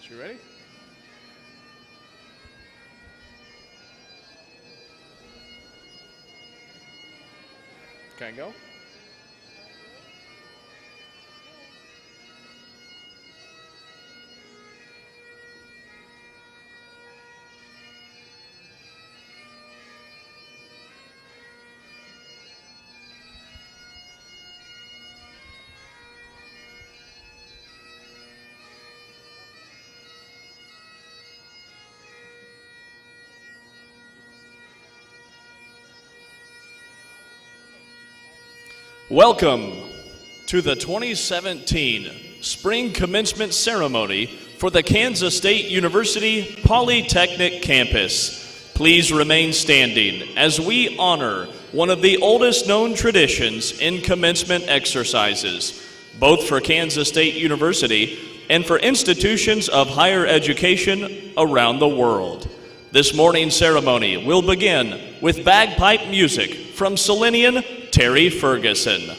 You ready? Can I go? Welcome to the 2017 Spring Commencement Ceremony for the Kansas State University Polytechnic campus. Please remain standing as we honor one of the oldest known traditions in commencement exercises, both for Kansas State University and for institutions of higher education around the world. This morning's ceremony will begin with bagpipe music from Selenian Terry Ferguson.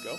Go.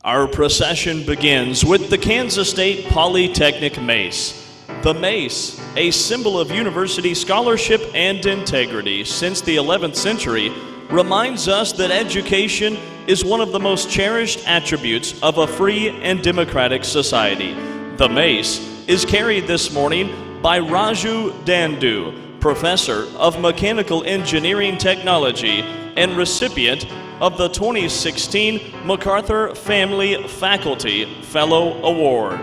Our procession begins with the Kansas State Polytechnic Mace. The mace, a symbol of university scholarship and integrity since the 11th century, reminds us that education is one of the most cherished attributes of a free and democratic society. The mace is carried this morning by Raju Dandu, Professor of Mechanical Engineering Technology and recipient of the 2016 MacArthur Family Faculty Fellow Award.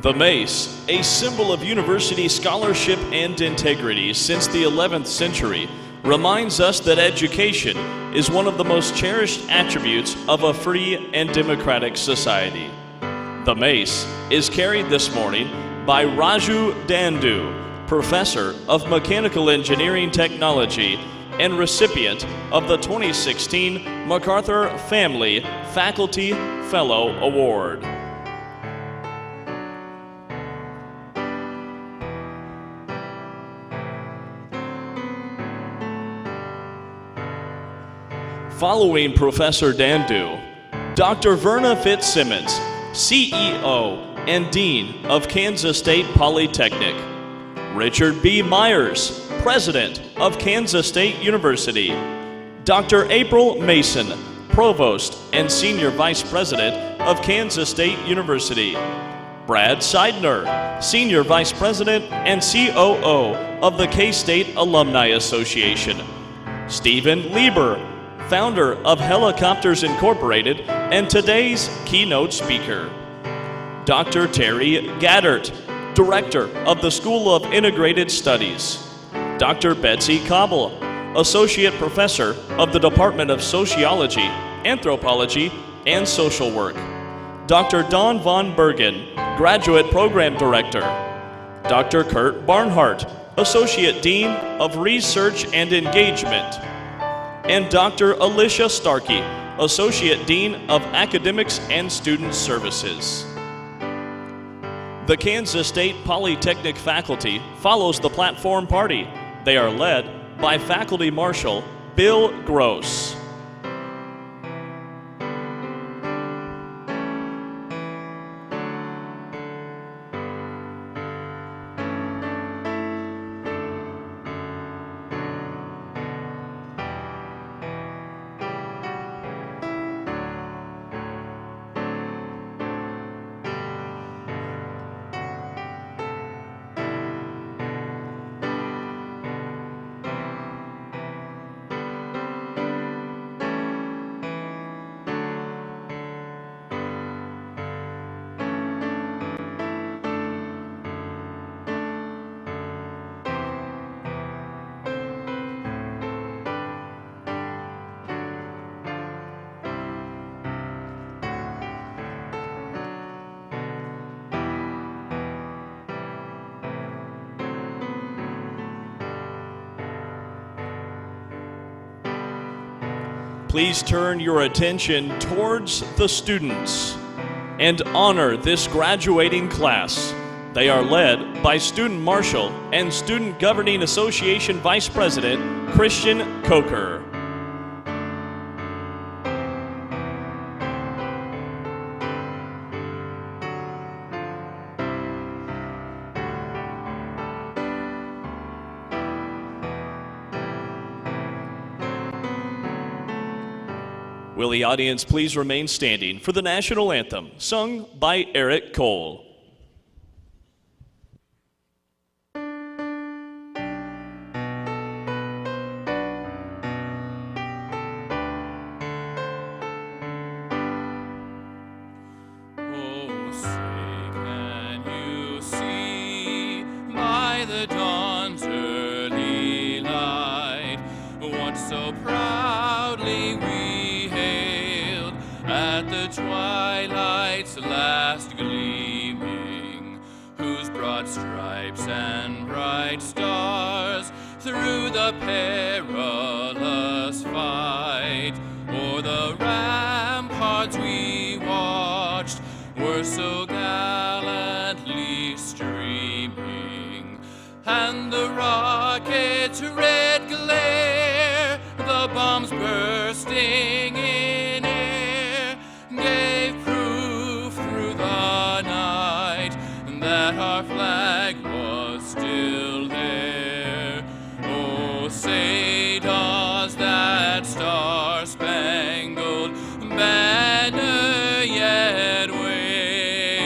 The mace, a symbol of university scholarship and integrity since the 11th century, reminds us that education is one of the most cherished attributes of a free and democratic society. The mace is carried this morning by Raju Dandu, Professor of Mechanical Engineering Technology and recipient of the 2016 MacArthur Family Faculty Fellow Award. Following Professor Dandu, Dr. Verna Fitzsimmons, CEO and Dean of Kansas State Polytechnic, Richard B. Myers, President of Kansas State University, Dr. April Mason, Provost and Senior Vice President of Kansas State University, Brad Seidner, Senior Vice President and COO of the K-State Alumni Association, Stephen Lieber, founder of Helicopters Incorporated and today's keynote speaker, Dr. Terry Gaddert, Director of the School of Integrated Studies, Dr. Betsy Cobble, Associate Professor of the Department of Sociology, Anthropology, and Social Work, Dr. Don Von Bergen, Graduate Program Director, Dr. Kurt Barnhart, Associate Dean of Research and Engagement, and Dr. Alicia Starkey, Associate Dean of Academics and Student Services. The Kansas State Polytechnic faculty follows the platform party. They are led by Faculty Marshal Bill Gross. Please turn your attention towards the students and honor this graduating class. They are led by Student Marshal and Student Governing Association Vice President Christian Coker. Will the audience please remain standing for the national anthem, sung by Eric Cole. Oh, say can you see by the dawn's early light what so proudly we at the twilight's last gleaming, whose broad stripes and bright stars through the perilous fight o'er the ramparts we watched were so gallantly streaming, and the rocket's red glare, the bombs bursting in air, gave proof through the night that our flag was still there. Oh, say does that star-spangled banner yet wave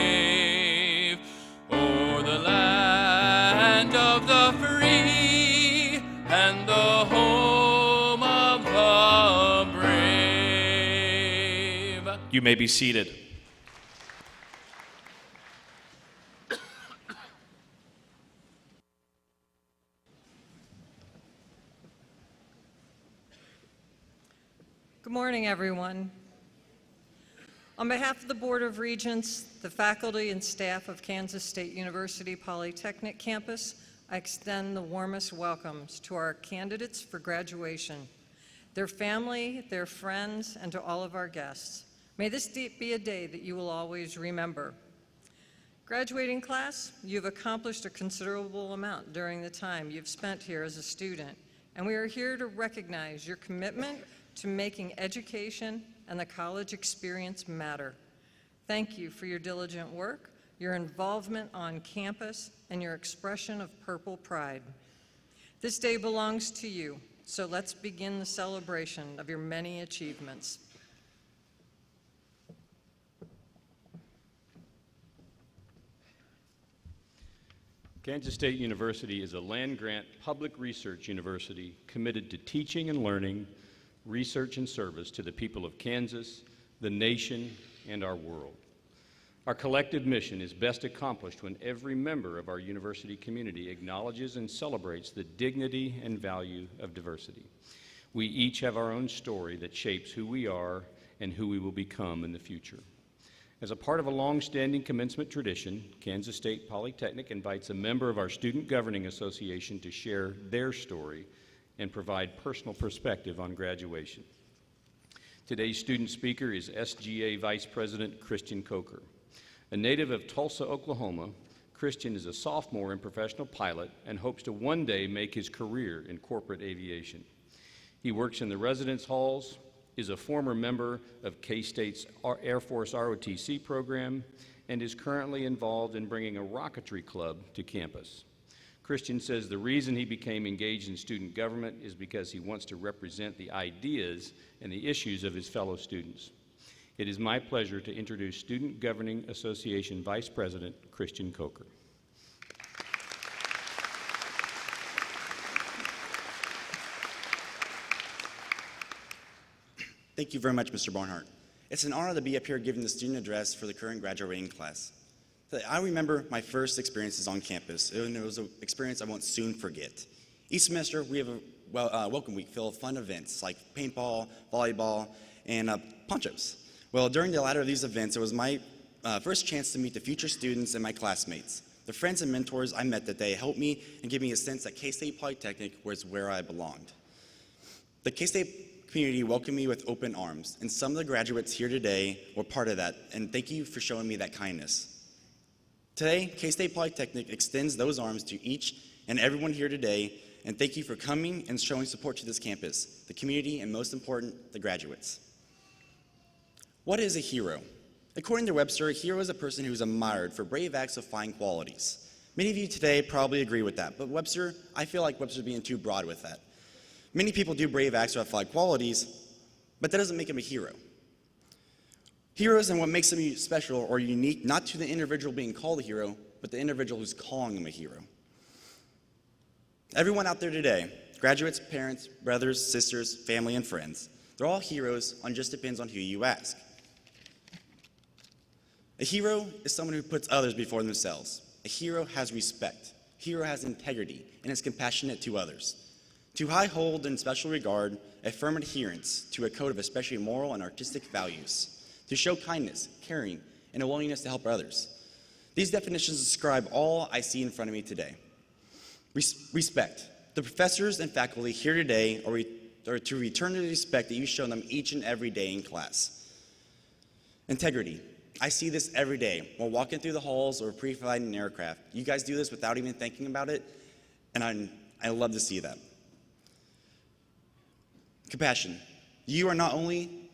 o'er the land of the free and the home of the brave. You may be seated. Good morning, everyone. On behalf of the Board of Regents, the faculty and staff of Kansas State University Polytechnic campus, I extend the warmest welcomes to our candidates for graduation, their family, their friends, and to all of our guests. May this be a day that you will always remember. Graduating class, you've accomplished a considerable amount during the time you've spent here as a student, and we are here to recognize your commitment to making education and the college experience matter. Thank you for your diligent work, your involvement on campus, and your expression of purple pride. This day belongs to you, so let's begin the celebration of your many achievements. Kansas State University is a land-grant public research university committed to teaching and learning, research and service to the people of Kansas, the nation, and our world. Our collective mission is best accomplished when every member of our university community acknowledges and celebrates the dignity and value of diversity. We each have our own story that shapes who we are and who we will become in the future. As a part of a long-standing commencement tradition, Kansas State Polytechnic invites a member of our Student Governing Association to share their story and provide personal perspective on graduation. Today's student speaker is SGA Vice President Christian Coker. A native of Tulsa, Oklahoma, Christian is a sophomore in professional pilot and hopes to one day make his career in corporate aviation. He works in the residence halls, is a former member of K-State's Air Force ROTC program, and is currently involved in bringing a rocketry club to campus. Christian says the reason he became engaged in student government is because he wants to represent the ideas and the issues of his fellow students. It is my pleasure to introduce Student Governing Association Vice President Christian Coker. Thank you very much, Mr. Barnhart. It's an honor to be up here giving the student address for the current graduating class. I remember my first experiences on campus, and it was an experience I won't soon forget. Each semester, we have a welcome week filled with fun events like paintball, volleyball, and ponchos. Well, during the latter of these events, it was my first chance to meet the future students and my classmates. The friends and mentors I met that day helped me and gave me a sense that K-State Polytechnic was where I belonged. The K-State community welcomed me with open arms, and some of the graduates here today were part of that, and thank you for showing me that kindness. Today, K-State Polytechnic extends those arms to each and everyone here today, and thank you for coming and showing support to this campus, the community, and most important, the graduates. What is a hero? According to Webster, a hero is a person who is admired for brave acts of fine qualities. Many of you today probably agree with that, but Webster, I feel like Webster's being too broad with that. Many people do brave acts or have fine qualities, but that doesn't make them a hero. Heroes and what makes them special or unique, not to the individual being called a hero, but the individual who's calling them a hero. Everyone out there today, graduates, parents, brothers, sisters, family, and friends, they're all heroes, and just depends on who you ask. A hero is someone who puts others before themselves. A hero has respect. A hero has integrity and is compassionate to others. To high hold in special regard, a firm adherence to a code of especially moral and artistic values. To show kindness, caring, and a willingness to help others. These definitions describe all I see in front of me today. Respect. The professors and faculty here today are to return the respect that you show them each and every day in class. Integrity. I see this every day while walking through the halls or pre-flying an aircraft. You guys do this without even thinking about it, and I love to see that. Compassion. You not only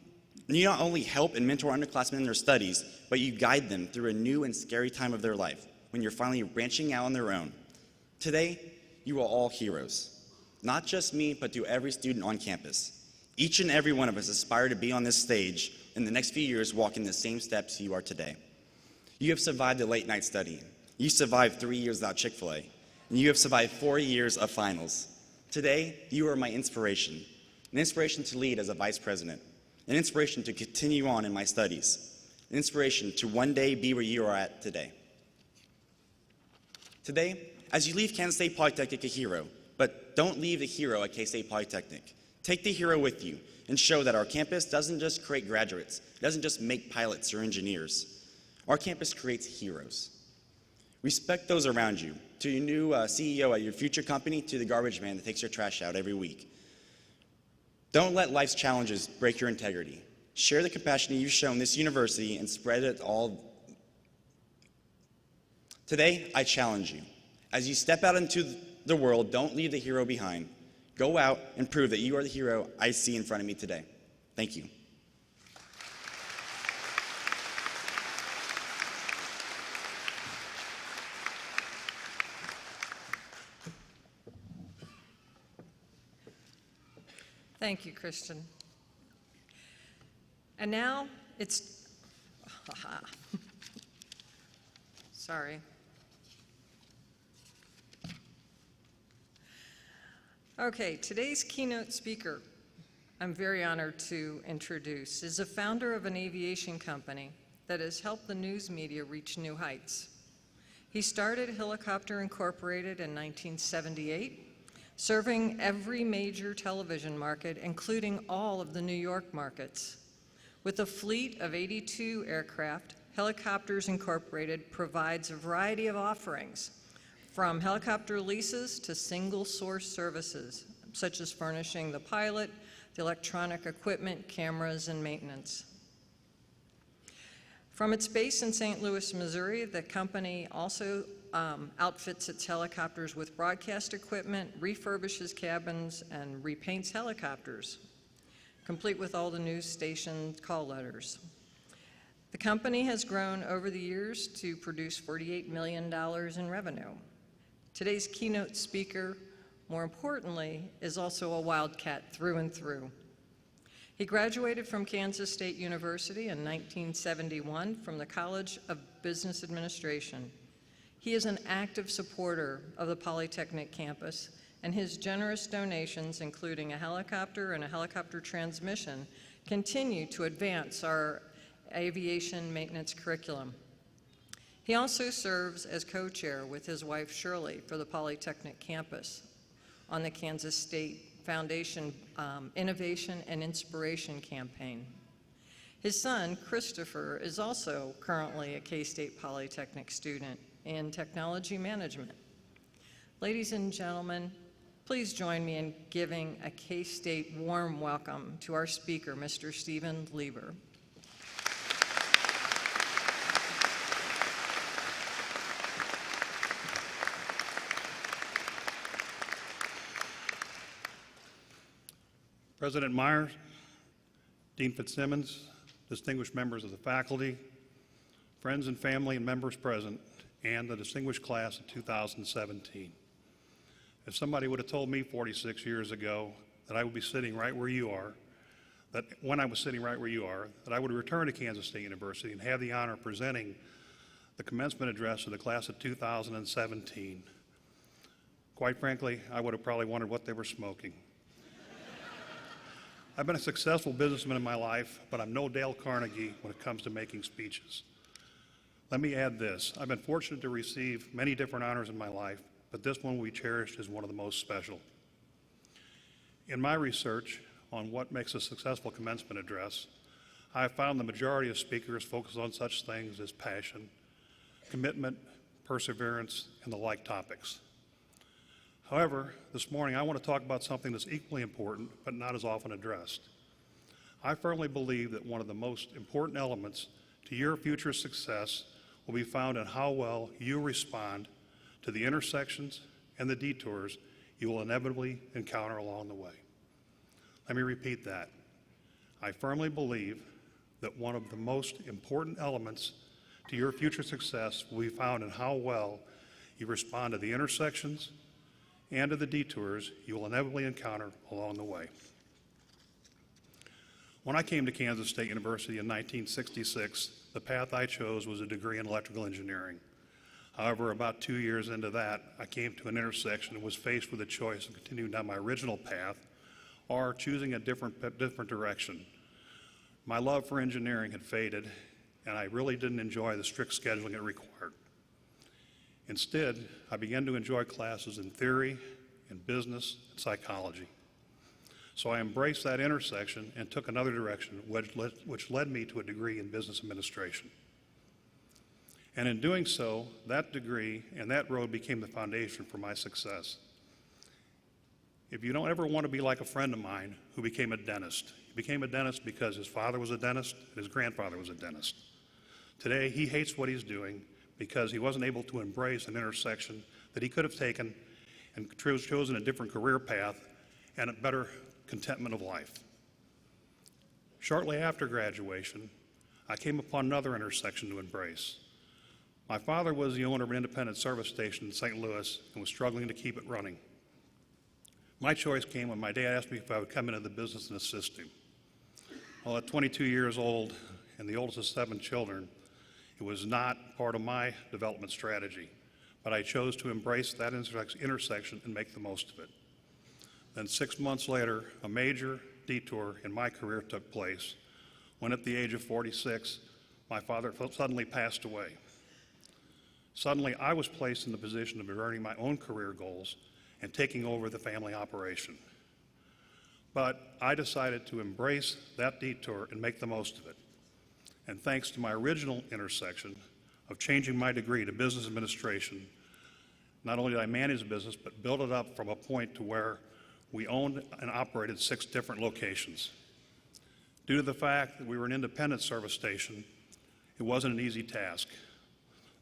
help and mentor underclassmen in their studies, but you guide them through a new and scary time of their life when you're finally branching out on their own. Today, you are all heroes. Not just me, but to every student on campus. Each and every one of us aspire to be on this stage in the next few years walking the same steps you are today. You have survived a late night studying. You survived 3 years without Chick-fil-A. And you have survived 4 years of finals. Today, you are my inspiration. An inspiration to lead as a vice president. An inspiration to continue on in my studies. An inspiration to one day be where you are at today. Today, as you leave Kansas State Polytechnic a hero, but don't leave the hero at K-State Polytechnic. Take the hero with you and show that our campus doesn't just create graduates, it doesn't just make pilots or engineers. Our campus creates heroes. Respect those around you, to your new CEO at your future company, to the garbage man that takes your trash out every week. Don't let life's challenges break your integrity. Share the compassion you've shown this university and spread it all. Today, I challenge you. As you step out into the world, don't leave the hero behind. Go out and prove that you are the hero I see in front of me today. Thank you. Thank you, Christian. And now it's, sorry. Okay, today's keynote speaker, I'm very honored to introduce, is a founder of an aviation company that has helped the news media reach new heights. He started Helicopter Incorporated in 1978, serving every major television market, including all of the New York markets. With a fleet of 82 aircraft, Helicopters Incorporated provides a variety of offerings, from helicopter leases to single-source services, such as furnishing the pilot, the electronic equipment, cameras, and maintenance. From its base in St. Louis, Missouri, the company also outfits its helicopters with broadcast equipment, refurbishes cabins, and repaints helicopters, complete with all the news station call letters. The company has grown over the years to produce $48 million in revenue. Today's keynote speaker, more importantly, is also a wildcat through and through. He graduated from Kansas State University in 1971 from the College of Business Administration. He is an active supporter of the Polytechnic campus, and his generous donations, including a helicopter and a helicopter transmission, continue to advance our aviation maintenance curriculum. He also serves as co-chair with his wife Shirley for the Polytechnic campus on the Kansas State Foundation Innovation and Inspiration Campaign. His son, Christopher, is also currently a K-State Polytechnic student in technology management. Ladies and gentlemen, please join me in giving a K-State warm welcome to our speaker, Mr. Stephen Lieber. President Myers, Dean Fitzsimmons, distinguished members of the faculty, friends and family and members present, and the distinguished class of 2017. If somebody would have told me 46 years ago that I would be sitting right where you are, that when I was sitting right where you are, that I would return to Kansas State University and have the honor of presenting the commencement address of the class of 2017, quite frankly, I would have probably wondered what they were smoking. I've been a successful businessman in my life, but I'm no Dale Carnegie when it comes to making speeches. Let me add this. I've been fortunate to receive many different honors in my life, but this one we cherished as one of the most special. In my research on what makes a successful commencement address, I have found the majority of speakers focus on such things as passion, commitment, perseverance, and the like topics. However, this morning I want to talk about something that's equally important but not as often addressed. I firmly believe that one of the most important elements to your future success will be found in how well you respond to the intersections and the detours you will inevitably encounter along the way. Let me repeat that. I firmly believe that one of the most important elements to your future success will be found in how well you respond to the intersections and to the detours you will inevitably encounter along the way. When I came to Kansas State University in 1966, the path I chose was a degree in electrical engineering. However, about 2 years into that, I came to an intersection and was faced with a choice of continuing down my original path or choosing a different direction. My love for engineering had faded, and I really didn't enjoy the strict scheduling it required. Instead, I began to enjoy classes in theory, in business, and psychology. So I embraced that intersection and took another direction, which led me to a degree in business administration. And in doing so, that degree and that road became the foundation for my success. If you don't ever want to be like a friend of mine who became a dentist, he became a dentist because his father was a dentist and his grandfather was a dentist. Today, he hates what he's doing because he wasn't able to embrace an intersection that he could have taken and chosen a different career path and a better contentment of life. Shortly after graduation, I came upon another intersection to embrace. My father was the owner of an independent service station in St. Louis and was struggling to keep it running. My choice came when my dad asked me if I would come into the business and assist him. Well, at 22 years old and the oldest of 7 children, it was not part of my development strategy, but I chose to embrace that intersection and make the most of it. Then 6 months later, a major detour in my career took place when at the age of 46, my father suddenly passed away. Suddenly, I was placed in the position of earning my own career goals and taking over the family operation. But I decided to embrace that detour and make the most of it. And thanks to my original intersection of changing my degree to business administration, not only did I manage the business, but build it up from a point to where we owned and operated 6 different locations. Due to the fact that we were an independent service station, it wasn't an easy task.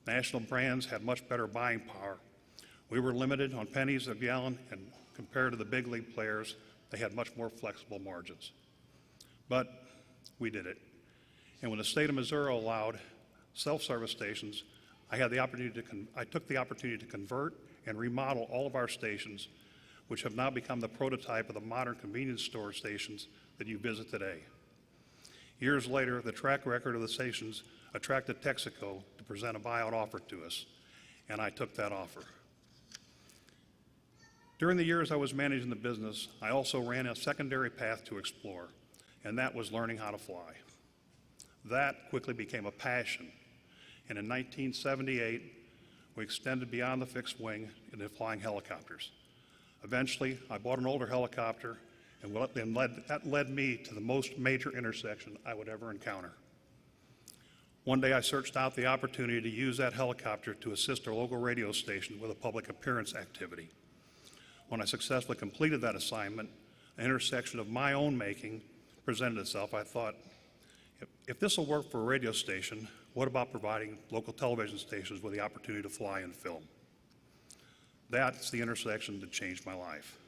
National brands had much better buying power. We were limited on pennies a gallon, and compared to the big league players, they had much more flexible margins. But we did it. And when the state of Missouri allowed self-service stations, I took the opportunity to convert and remodel all of our stations, which have now become the prototype of the modern convenience store stations that you visit today. Years later, the track record of the stations attracted Texaco to present a buyout offer to us, and I took that offer. During the years I was managing the business, I also ran a secondary path to explore, and that was learning how to fly. That quickly became a passion, and in 1978, we extended beyond the fixed wing into flying helicopters. Eventually, I bought an older helicopter, and that led me to the most major intersection I would ever encounter. One day I searched out the opportunity to use that helicopter to assist our local radio station with a public appearance activity. When I successfully completed that assignment, an intersection of my own making presented itself. I thought, if this will work for a radio station, what about providing local television stations with the opportunity to fly and film? That's the intersection that changed my life.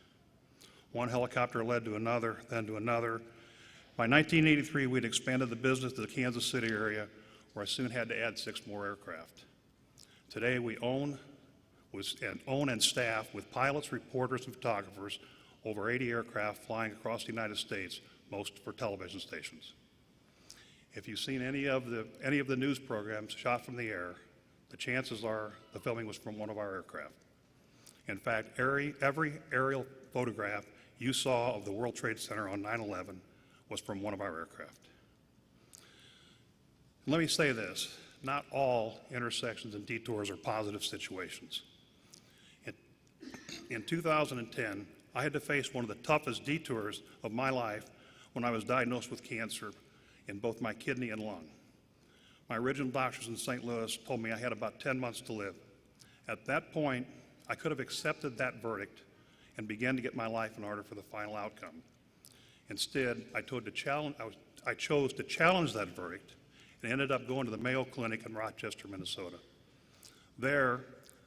One helicopter led to another, then to another. By 1983, we'd expanded the business to the Kansas City area, where I soon had to add 6 more aircraft. Today, we own and staff with pilots, reporters, and photographers over 80 aircraft flying across the United States, most for television stations. If you've seen any of the news programs shot from the air, the chances are the filming was from one of our aircraft. In fact, every aerial photograph you saw of the World Trade Center on 9/11 was from one of our aircraft. And let me say this, not all intersections and detours are positive situations. In 2010, I had to face one of the toughest detours of my life when I was diagnosed with cancer in both my kidney and lung. My original doctors in St. Louis told me I had about 10 months to live. At that point, I could have accepted that verdict and began to get my life in order for the final outcome. Instead, I chose to challenge that verdict and ended up going to the Mayo Clinic in Rochester, Minnesota. There,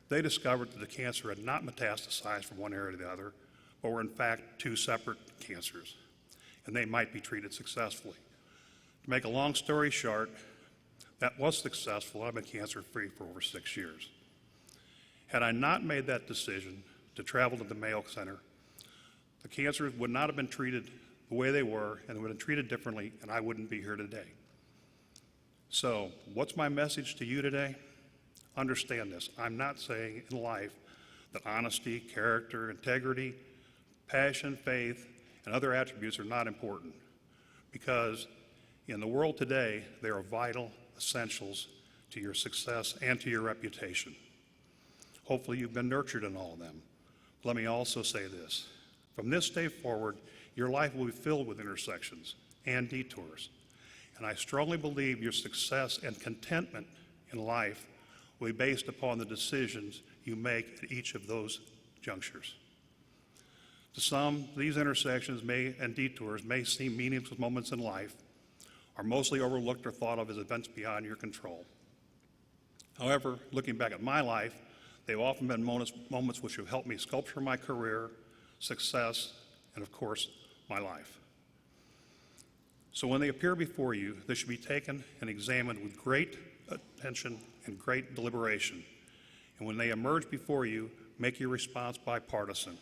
they discovered that the cancer had not metastasized from one area to the other, but were in fact 2 separate cancers, and they might be treated successfully. To make a long story short, that was successful. I've been cancer-free for over 6 years. Had I not made that decision to travel to the Mayo Center, the cancers would not have been treated the way they were, and they would have been treated differently, and I wouldn't be here today. So, what's my message to you today? Understand this. I'm not saying in life that honesty, character, integrity, passion, faith, and other attributes are not important, because in the world today, they are vital essentials to your success and to your reputation. Hopefully you've been nurtured in all of them. Let me also say this. From this day forward, your life will be filled with intersections and detours. And I strongly believe your success and contentment in life will be based upon the decisions you make at each of those junctures. To some, these intersections and detours may seem meaningless moments in life, are mostly overlooked or thought of as events beyond your control. However, looking back at my life, they've often been moments which have helped me sculpture my career, success, and of course, my life. So when they appear before you, they should be taken and examined with great attention and great deliberation. And when they emerge before you, make your response bipartisan.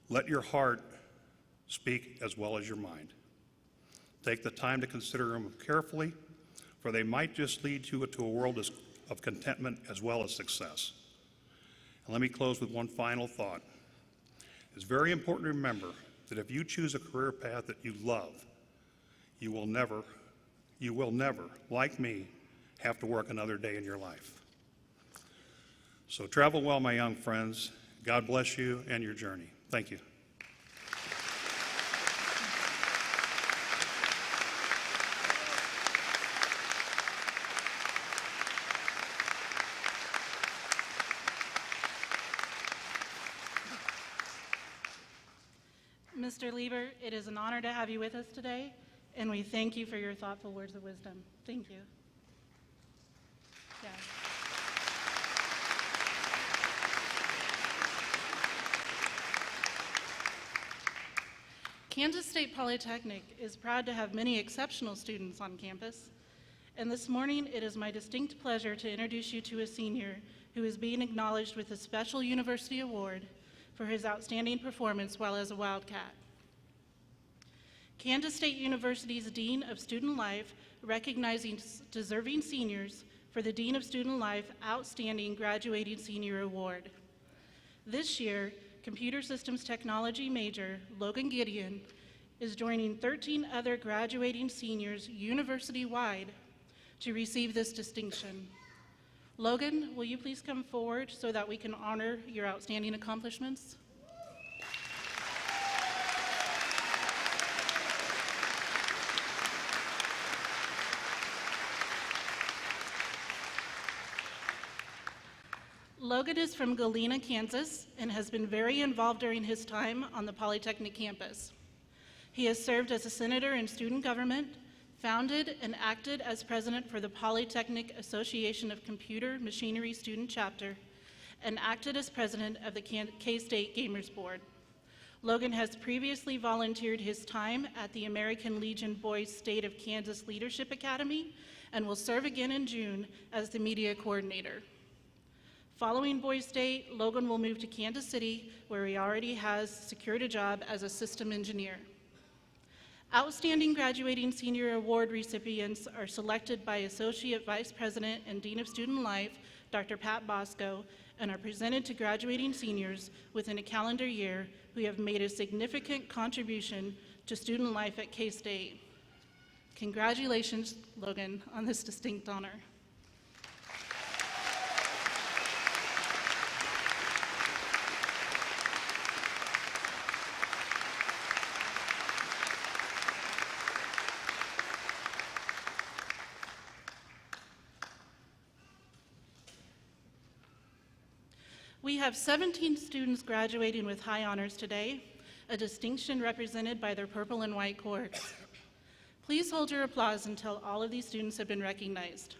Let your heart speak as well as your mind. Take the time to consider them carefully, for they might just lead you to a world of contentment as well as success. And let me close with one final thought. It's very important to remember that if you choose a career path that you love, you will never You will never, like me, have to work another day in your life. So travel well, my young friends. God bless you and your journey. Thank you. Mr. Lieber, it is an honor to have you with us today, and we thank you for your thoughtful words of wisdom. Thank you. Yeah. Kansas State Polytechnic is proud to have many exceptional students on campus, and this morning it is my distinct pleasure to introduce you to a senior who is being acknowledged with a special university award for his outstanding performance while as a Wildcat. Kansas State University's Dean of Student Life recognizing deserving seniors for the Dean of Student Life Outstanding Graduating Senior Award. This year, Computer Systems Technology major Logan Gideon is joining 13 other graduating seniors university-wide to receive this distinction. Logan, will you please come forward so that we can honor your outstanding accomplishments? Logan is from Galena, Kansas, and has been very involved during his time on the Polytechnic campus. He has served as a senator in student government, founded and acted as president for the Polytechnic Association of Computer Machinery Student Chapter, and acted as president of the K-State Gamers Board. Logan has previously volunteered his time at the American Legion Boys State of Kansas Leadership Academy and will serve again in June as the media coordinator. Following Boys State, Logan will move to Kansas City, where he already has secured a job as a system engineer. Outstanding Graduating Senior Award recipients are selected by Associate Vice President and Dean of Student Life, Dr. Pat Bosco, and are presented to graduating seniors within a calendar year who have made a significant contribution to student life at K-State. Congratulations, Logan, on this distinct honor. We have 17 students graduating with high honors today, a distinction represented by their purple and white cords. Please hold your applause until all of these students have been recognized.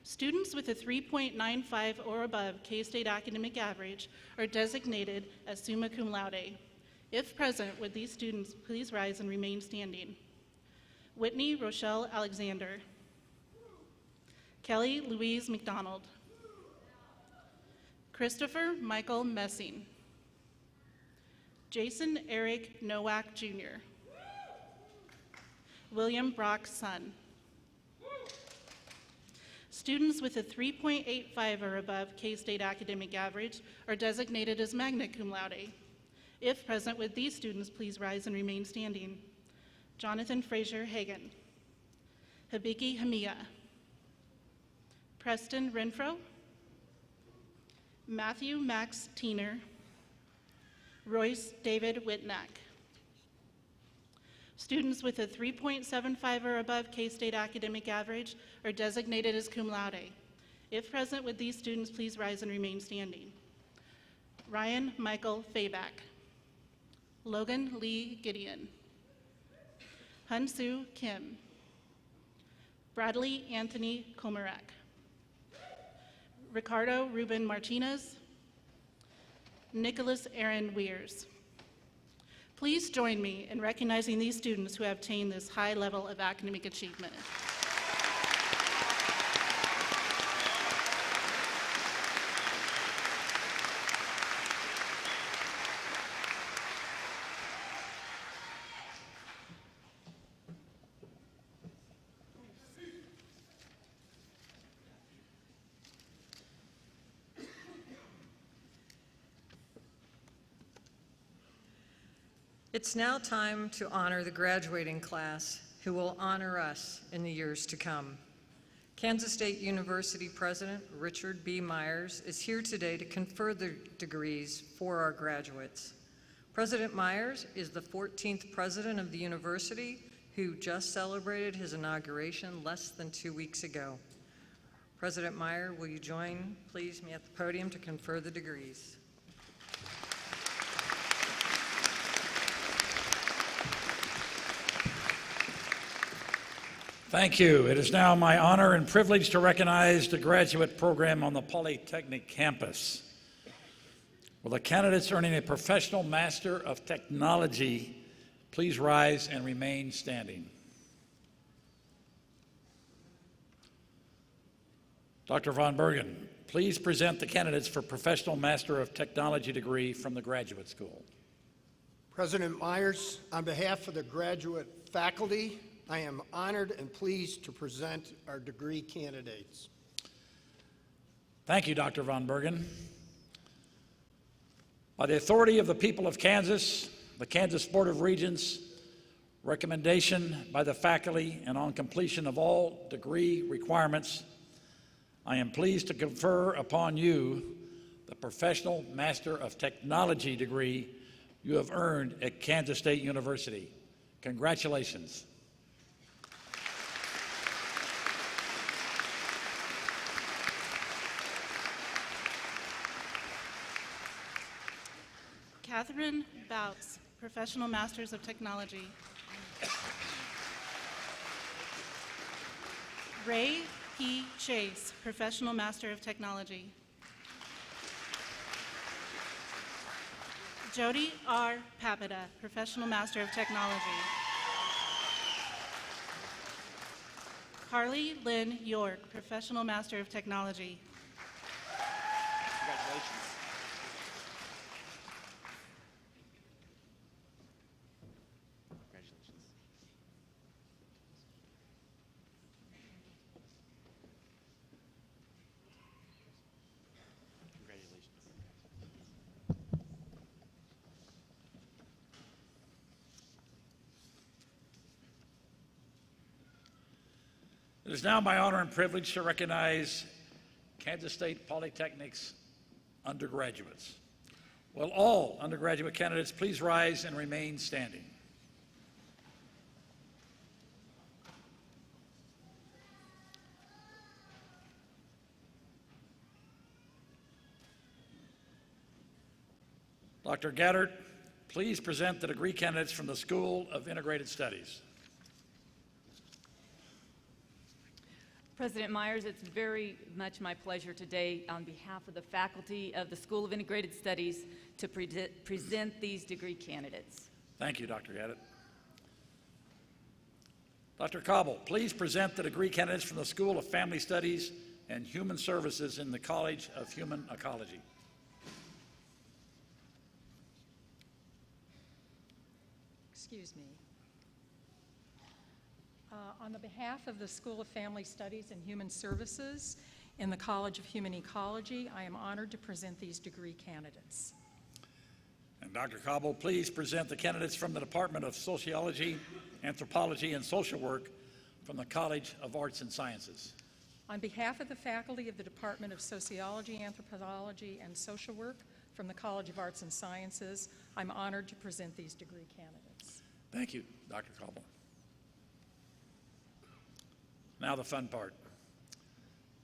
Students with a 3.95 or above K-State academic average are designated as summa cum laude. If present, would these students please rise and remain standing? Whitney Rochelle Alexander. Kelly Louise McDonald. Christopher Michael Messing. Jason Eric Nowak Jr. William Brock Son. Students with a 3.85 or above K-State academic average are designated as magna cum laude. If present, would these students please rise and remain standing? Jonathan Frazier Hagan. Habiki Hamia. Preston Renfro. Matthew Max Tiener. Royce David Whitnack. Students with a 3.75 or above K-State academic average are designated as cum laude. If present, would these students please rise and remain standing? Ryan Michael Fayback. Logan Lee Gideon. Hunsu Kim. Bradley Anthony Komarak. Ricardo Ruben Martinez. Nicholas Aaron Weirs. Please join me in recognizing these students who have attained this high level of academic achievement. It's now time to honor the graduating class who will honor us in the years to come. Kansas State University President Richard B. Myers is here today to confer the degrees for our graduates. President Myers is the 14th president of the university who just celebrated his inauguration less than 2 weeks ago. President Meyer, will you join, please, me at the podium to confer the degrees? Thank you. It is now my honor and privilege to recognize the graduate program on the Polytechnic campus. Will the candidates earning a Professional Master of Technology please rise and remain standing? Dr. Von Bergen, please present the candidates for Professional Master of Technology degree from the Graduate School. President Myers, on behalf of the graduate faculty, I am honored and pleased to present our degree candidates. Thank you, Dr. Von Bergen. By the authority of the people of Kansas, the Kansas Board of Regents, recommendation by the faculty, and on completion of all degree requirements, I am pleased to confer upon you the Professional Master of Technology degree you have earned at Kansas State University. Congratulations. Catherine Bouts, Professional Masters of Technology. Ray P. Chase, Professional Master of Technology. Jody R. Papita, Professional Master of Technology. Carly Lynn York, Professional Master of Technology. Congratulations. It is now my honor and privilege to recognize Kansas State Polytechnic's undergraduates. Will all undergraduate candidates please rise and remain standing? Dr. Gaddard, please present the degree candidates from the School of Integrated Studies. President Myers, it's very much my pleasure today on behalf of the faculty of the School of Integrated Studies to present these degree candidates. Thank you, Dr. Gaddard. Dr. Cobble, please present the degree candidates from the School of Family Studies and Human Services in the College of Human Ecology. Excuse me. On the behalf of the School of Family Studies and Human Services in the College of Human Ecology, I am honored to present these degree candidates. And Dr. Cobble, please present the candidates from the Department of Sociology, Anthropology, and Social Work from the College of Arts and Sciences. On behalf of the faculty of the Department of Sociology, Anthropology, and Social Work from the College of Arts and Sciences, I'm honored to present these degree candidates. Thank you, Dr. Cobble. Now the fun part.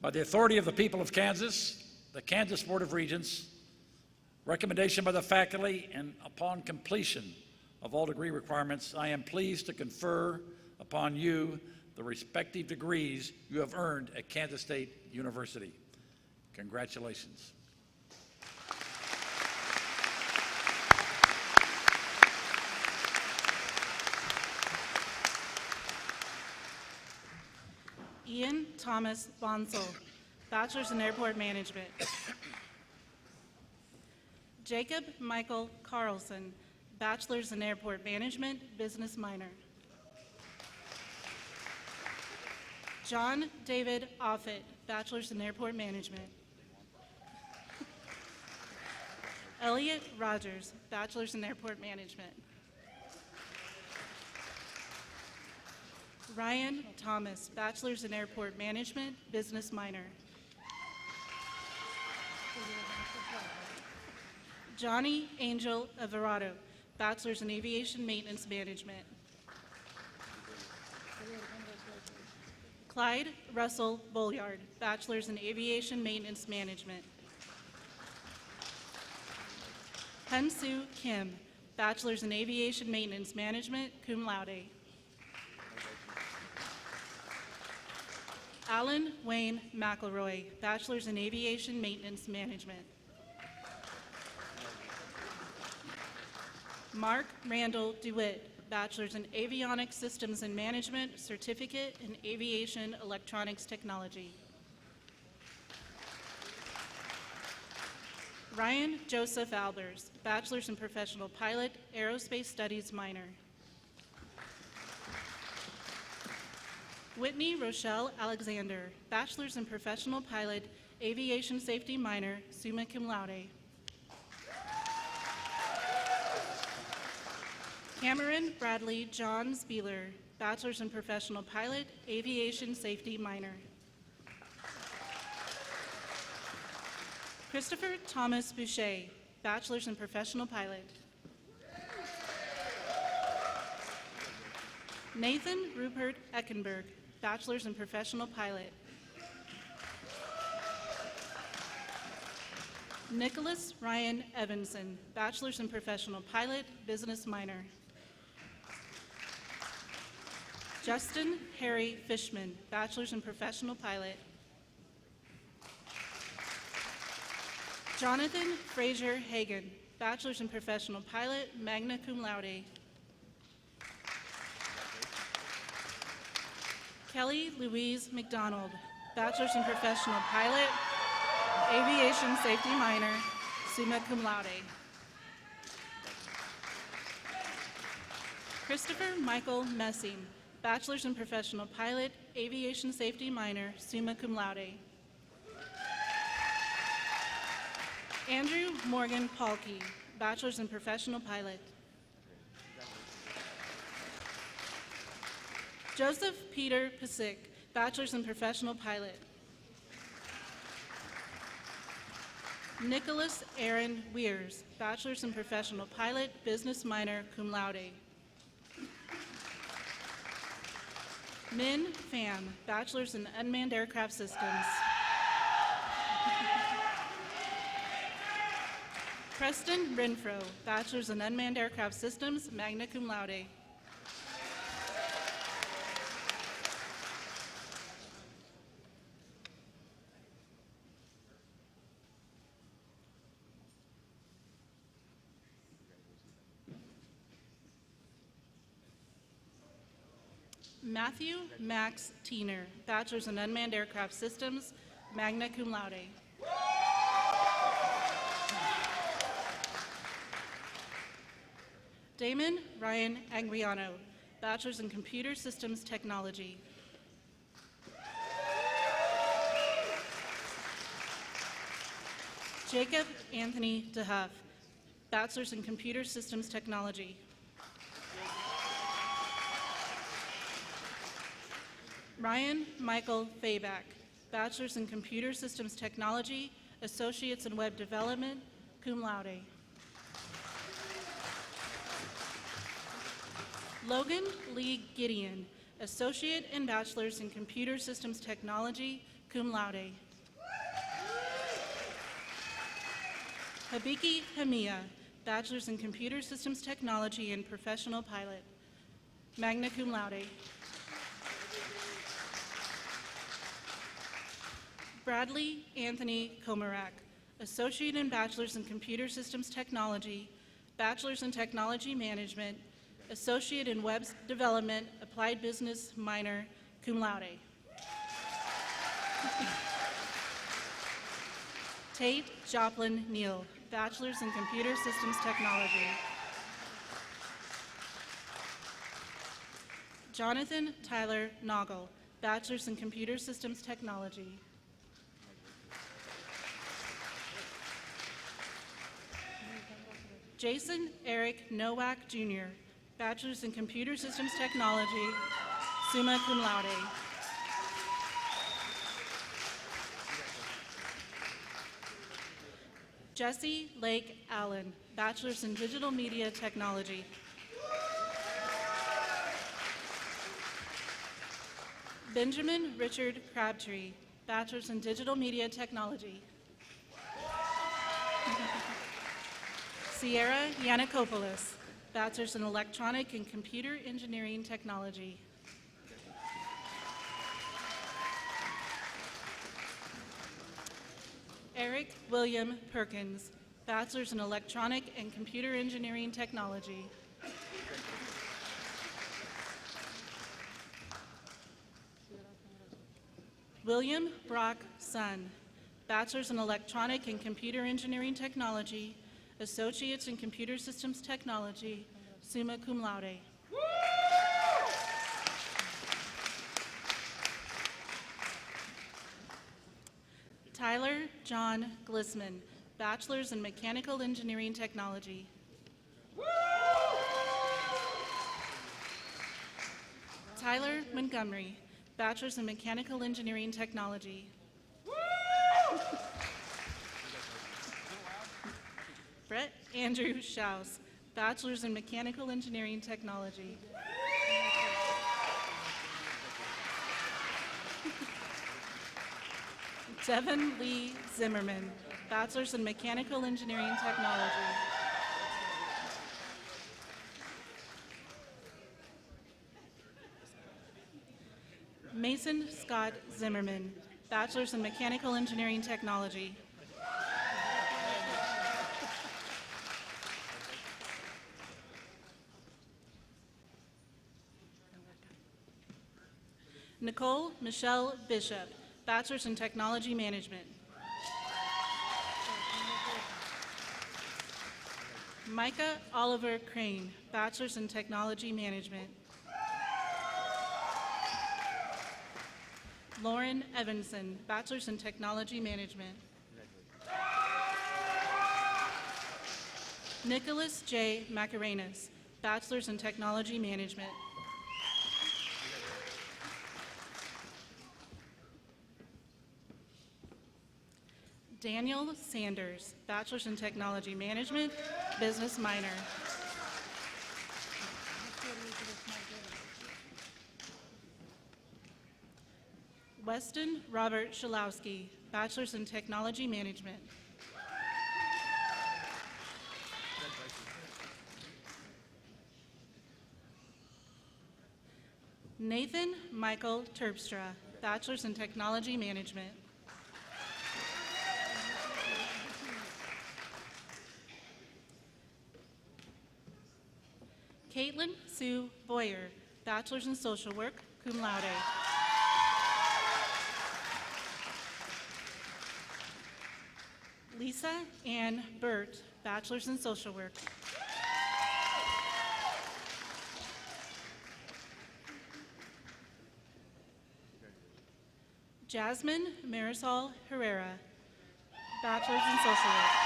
By the authority of the people of Kansas, the Kansas Board of Regents, recommendation by the faculty, and upon completion of all degree requirements, I am pleased to confer upon you the respective degrees you have earned at Kansas State University. Congratulations. Ian Thomas Bonsall, Bachelor's in Airport Management. Jacob Michael Carlson, Bachelor's in Airport Management, Business Minor. John David Offit, Bachelor's in Airport Management. Elliot Rogers, Bachelor's in Airport Management. Ryan Thomas, Bachelor's in Airport Management, business minor. Johnny Angel Everado, Bachelor's in Aviation Maintenance Management. Clyde Russell Bolyard, Bachelor's in Aviation Maintenance Management. Hyun-Soo Kim, Bachelor's in Aviation Maintenance Management, cum laude. Alan Wayne McElroy, Bachelor's in Aviation Maintenance Management. Mark Randall DeWitt, Bachelor's in Avionics Systems and Management, Certificate in Aviation Electronics Technology. Ryan Joseph Albers, Bachelor's in Professional Pilot, Aerospace Studies minor. Whitney Rochelle Alexander, Bachelor's in Professional Pilot, Aviation Safety minor, summa cum laude. Cameron Bradley John Spieler, Bachelor's in Professional Pilot, Aviation Safety minor. Christopher Thomas Boucher, Bachelor's in Professional Pilot. Nathan Rupert Eckenberg, Bachelor's in Professional Pilot. Nicholas Ryan Evanson, Bachelor's in Professional Pilot, business minor. Justin Harry Fishman, Bachelor's in Professional Pilot. Jonathan Fraser Hagan, Bachelor's in Professional Pilot, magna cum laude. Kelly Louise McDonald, Bachelor's in Professional Pilot, Aviation Safety minor, summa cum laude. Christopher Michael Messing, Bachelor's in Professional Pilot, Aviation Safety minor, summa cum laude. Andrew Morgan Paulkey, Bachelor's in Professional Pilot. Joseph Peter Pasick, Bachelor's in Professional Pilot. Nicholas Aaron Weirs, Bachelor's in Professional Pilot, business minor, cum laude. Min Pham, Bachelor's in Unmanned Aircraft Systems. Preston Renfro, Bachelor's in Unmanned Aircraft Systems, magna cum laude. Matthew Max Tiener, Bachelor's in Unmanned Aircraft Systems, magna cum laude. Damon Ryan Agriano, Bachelor's in Computer Systems Technology. Jacob Anthony DeHuff, Bachelor's in Computer Systems Technology. Ryan Michael Fayback, Bachelor's in Computer Systems Technology, Associates in Web Development, cum laude. Logan Lee Gideon, Associate and Bachelor's in Computer Systems Technology, cum laude. Habiki Hamia, Bachelor's in Computer Systems Technology and Professional Pilot, magna cum laude. Bradley Anthony Komarak, Associate and Bachelor's in Computer Systems Technology, Bachelor's in Technology Management, Associate in Web Development, Applied Business minor, cum laude. Tate Joplin Neal, Bachelor's in Computer Systems Technology. Jonathan Tyler Noggle, Bachelor's in Computer Systems Technology. Jason Eric Nowak Jr., Bachelor's in Computer Systems Technology, summa cum laude. Jesse Lake Allen, Bachelor's in Digital Media Technology. Benjamin Richard Crabtree, Bachelor's in Digital Media Technology. Sierra Yannikopoulos, Bachelor's in Electronic and Computer Engineering Technology. Eric William Perkins, Bachelor's in Electronic and Computer Engineering Technology. William Brock Sun, Bachelor's in Electronic and Computer Engineering Technology, Associates in Computer Systems Technology, summa cum laude. Tyler John Glissman, Bachelor's in Mechanical Engineering Technology. Tyler Montgomery, Bachelor's in Mechanical Engineering Technology. Brett Andrew Schaus, Bachelor's in Mechanical Engineering Technology. Devin Lee Zimmerman, Bachelor's in Mechanical Engineering Technology. Mason Scott Zimmerman, Bachelor's in Mechanical Engineering Technology. Nicole Michelle Bishop, Bachelor's in Technology Management. Micah Oliver Crane, Bachelor's in Technology Management. Lauren Evanson, Bachelor's in Technology Management. Nicholas J. Macarenas, Bachelor's in Technology Management. Daniel Sanders, Bachelor's in Technology Management, Business minor. Weston Robert Shalowski, Bachelor's in Technology Management. Nathan Michael Terpstra, Bachelor's in Technology Management. Caitlin Sue Boyer, Bachelor's in Social Work, cum laude. Lisa Ann Burt, Bachelor's in Social Work. Jasmine Marisol Herrera, Bachelor's in Social Work.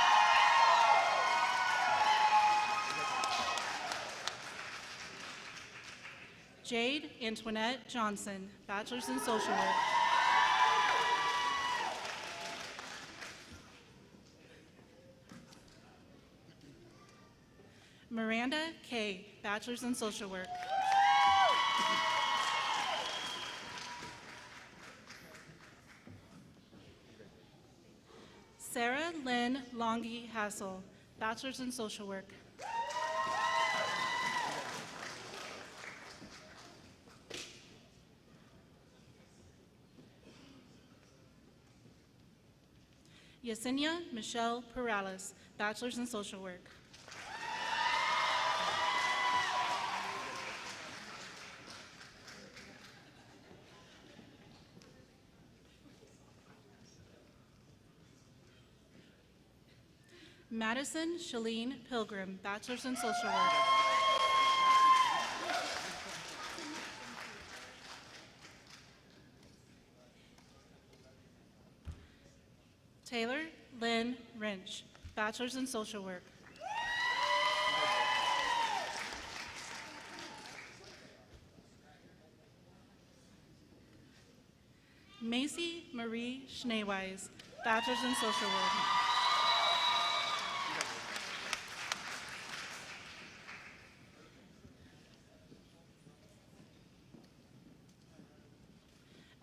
Jade Antoinette Johnson, Bachelor's in Social Work. Miranda Kay, Bachelor's in Social Work. Sarah Lynn Longy Hassel, Bachelor's in Social Work. Yesenia Michelle Perales, Bachelor's in Social Work. Madison Shalene Pilgrim, Bachelor's in Social Work. Taylor Lynn Wrench, Bachelor's in Social Work. Macy Marie Schneeweiss, Bachelor's in Social Work.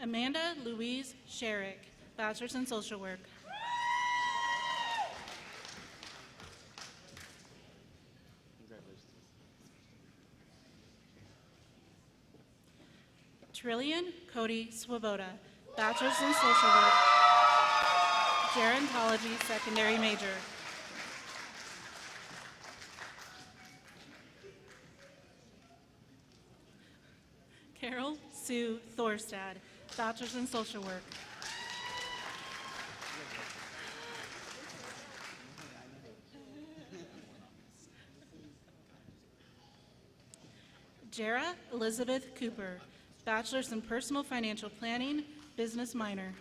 Amanda Louise Sherrick, Bachelor's in Social Work. Trillian Cody Swoboda, Bachelor's in Social Work, Gerontology, secondary major. Carol Sue Thorstad, Bachelor's in Social Work. Jara Elizabeth Cooper, Bachelor's in Personal Financial Planning, business minor.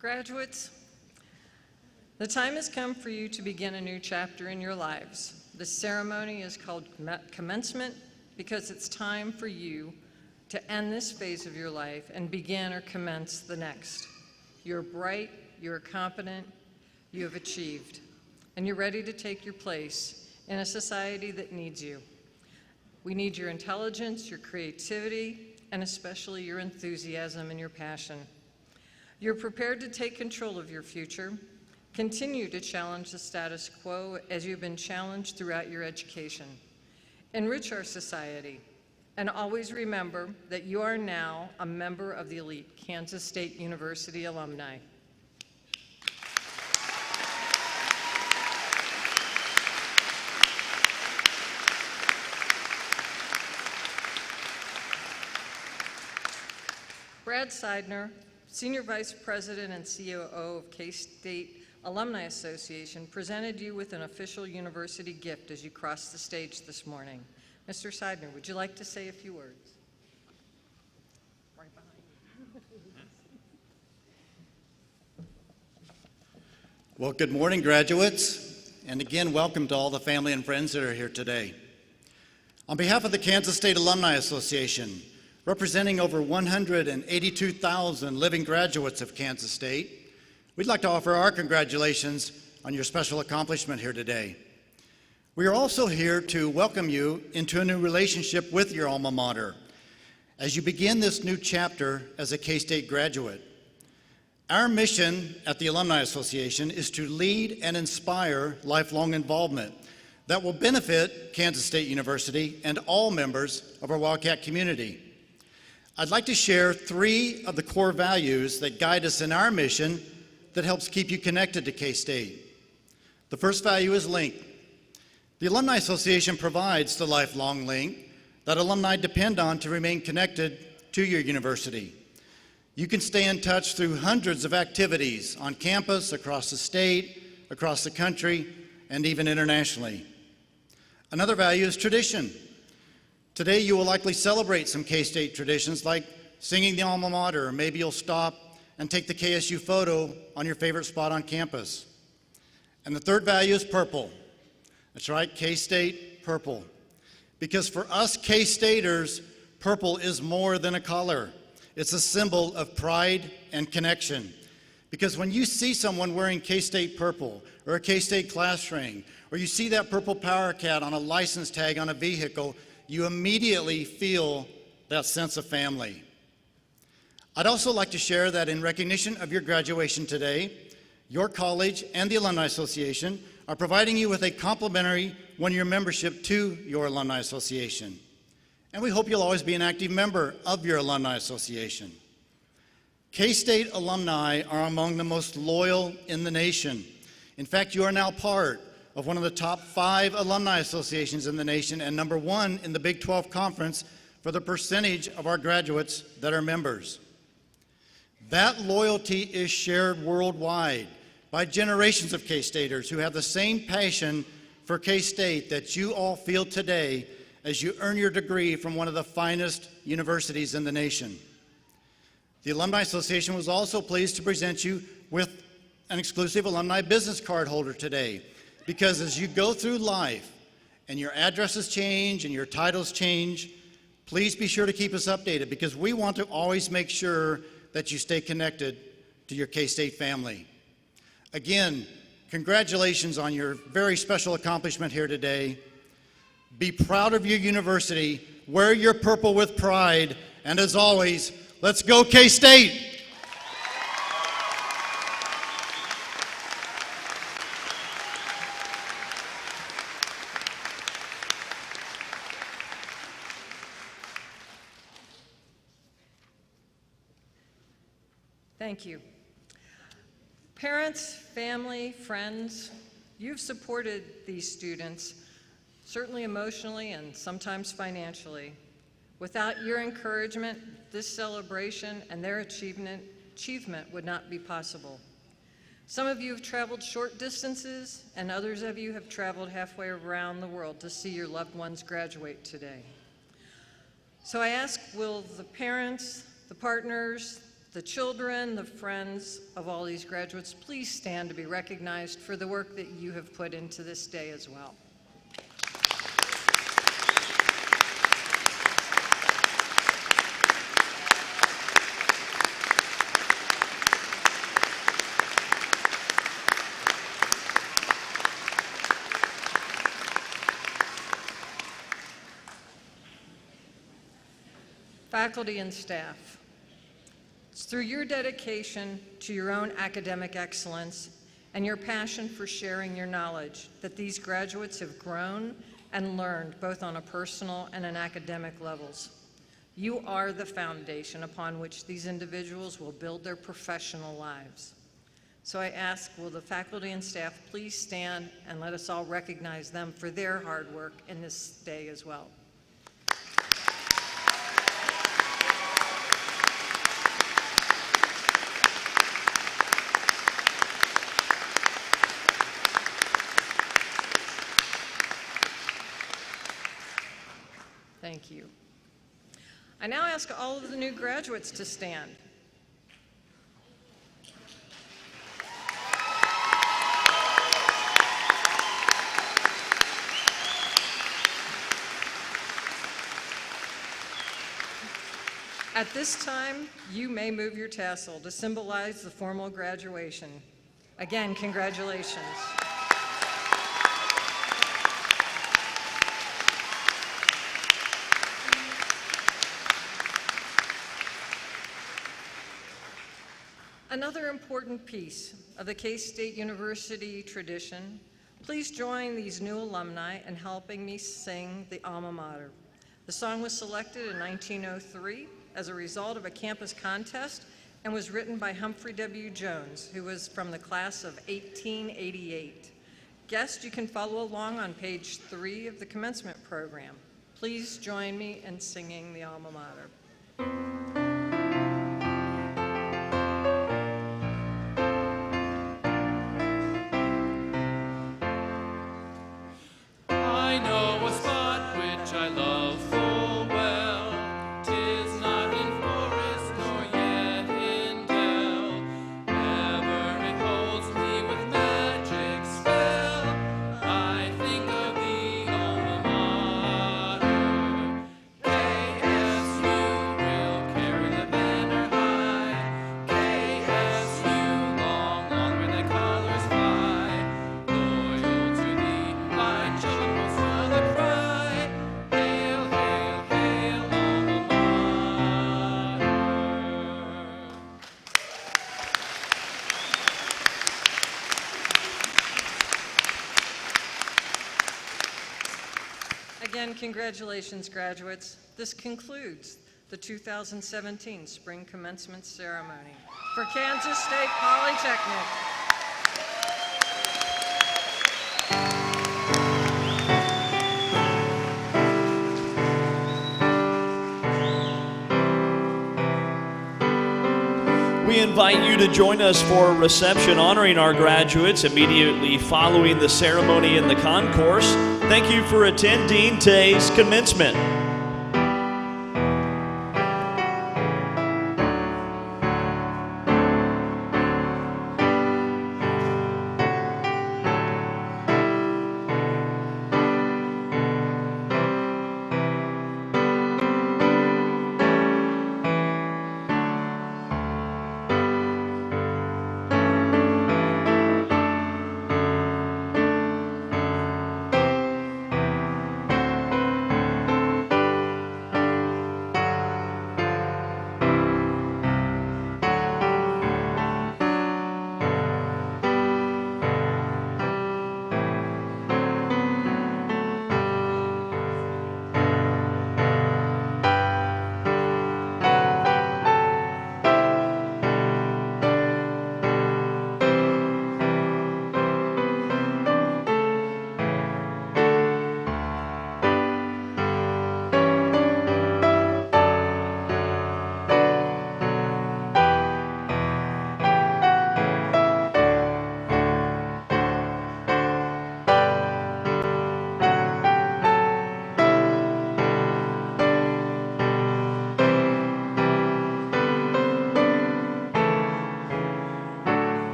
Graduates, the time has come for you to begin a new chapter in your lives. This ceremony is called Commencement because it's time for you to end this phase of your life and begin or commence the next. You're bright, you're competent, you have achieved, and you're ready to take your place in a society that needs you. We need your intelligence, your creativity, and especially your enthusiasm and your passion. You're prepared to take control of your future, continue to challenge the status quo as you've been challenged throughout your education. Enrich our society, and always remember that you are now a member of the elite Kansas State University alumni. Brad Seidner, Senior Vice President and COO of K-State Alumni Association, presented you with an official university gift as you crossed the stage this morning. Mr. Seidner, would you like to say a few words? Right behind you. Well, good morning, graduates, and again, welcome to all the family and friends that are here today. On behalf of the Kansas State Alumni Association, representing over 182,000 living graduates of Kansas State, we'd like to offer our congratulations on your special accomplishment here today. We are also here to welcome you into a new relationship with your alma mater as you begin this new chapter as a K-State graduate. Our mission at the Alumni Association is to lead and inspire lifelong involvement that will benefit Kansas State University and all members of our Wildcat community. I'd like to share 3 of the core values that guide us in our mission that helps keep you connected to K-State. The first value is link. The Alumni Association provides the lifelong link that alumni depend on to remain connected to your university. You can stay in touch through hundreds of activities on campus, across the state, across the country, and even internationally. Another value is tradition. Today, you will likely celebrate some K-State traditions like singing the alma mater, or maybe you'll stop and take the KSU photo on your favorite spot on campus. And the third value is purple. That's right, K-State purple. Because for us K-Staters, purple is more than a color. It's a symbol of pride and connection. Because when you see someone wearing K-State purple, or a K-State class ring, or you see that purple power cat on a license tag on a vehicle, you immediately feel that sense of family. I'd also like to share that in recognition of your graduation today, your college and the Alumni Association are providing you with a complimentary one-year membership to your Alumni Association. And we hope you'll always be an active member of your Alumni Association. K-State alumni are among the most loyal in the nation. In fact, you are now part of one of the top 5 alumni associations in the nation and number 1 in the Big 12 Conference for the percentage of our graduates that are members. That loyalty is shared worldwide by generations of K-Staters who have the same passion for K-State that you all feel today as you earn your degree from one of the finest universities in the nation. The Alumni Association was also pleased to present you with an exclusive alumni business card holder today, because as you go through life and your addresses change and your titles change, please be sure to keep us updated, because we want to always make sure that you stay connected to your K-State family. Again, congratulations on your very special accomplishment here today. Be proud of your university, wear your purple with pride, and as always, let's go K-State! Thank you. Parents, family, friends, you've supported these students, certainly emotionally and sometimes financially. Without your encouragement, this celebration and their achievement would not be possible. Some of you have traveled short distances, and others of you have traveled halfway around the world to see your loved ones graduate today. So I ask, will the parents, the partners, the children, the friends of all these graduates please stand to be recognized for the work that you have put into this day as well. Faculty and staff, it's through your dedication to your own academic excellence and your passion for sharing your knowledge that these graduates have grown and learned both on a personal and an academic levels. You are the foundation upon which these individuals will build their professional lives. So I ask, will the faculty and staff please stand and let us all recognize them for their hard work in this day as well. Thank you. I now ask all of the new graduates to stand. At this time, you may move your tassel to symbolize the formal graduation. Again, congratulations. Another important piece of the K-State University tradition, please join these new alumni in helping me sing the alma mater. The song was selected in 1903 as a result of a campus contest and was written by Humphrey W. Jones, who was from the class of 1888. Guests, you can follow along on page 3 of the commencement program. Please join me in singing the alma mater. Again, congratulations, graduates. This concludes the 2017 Spring Commencement Ceremony for Kansas State Polytechnic. we invite you to join us for a reception honoring our graduates immediately following the ceremony in the concourse. Thank you for attending today's commencement.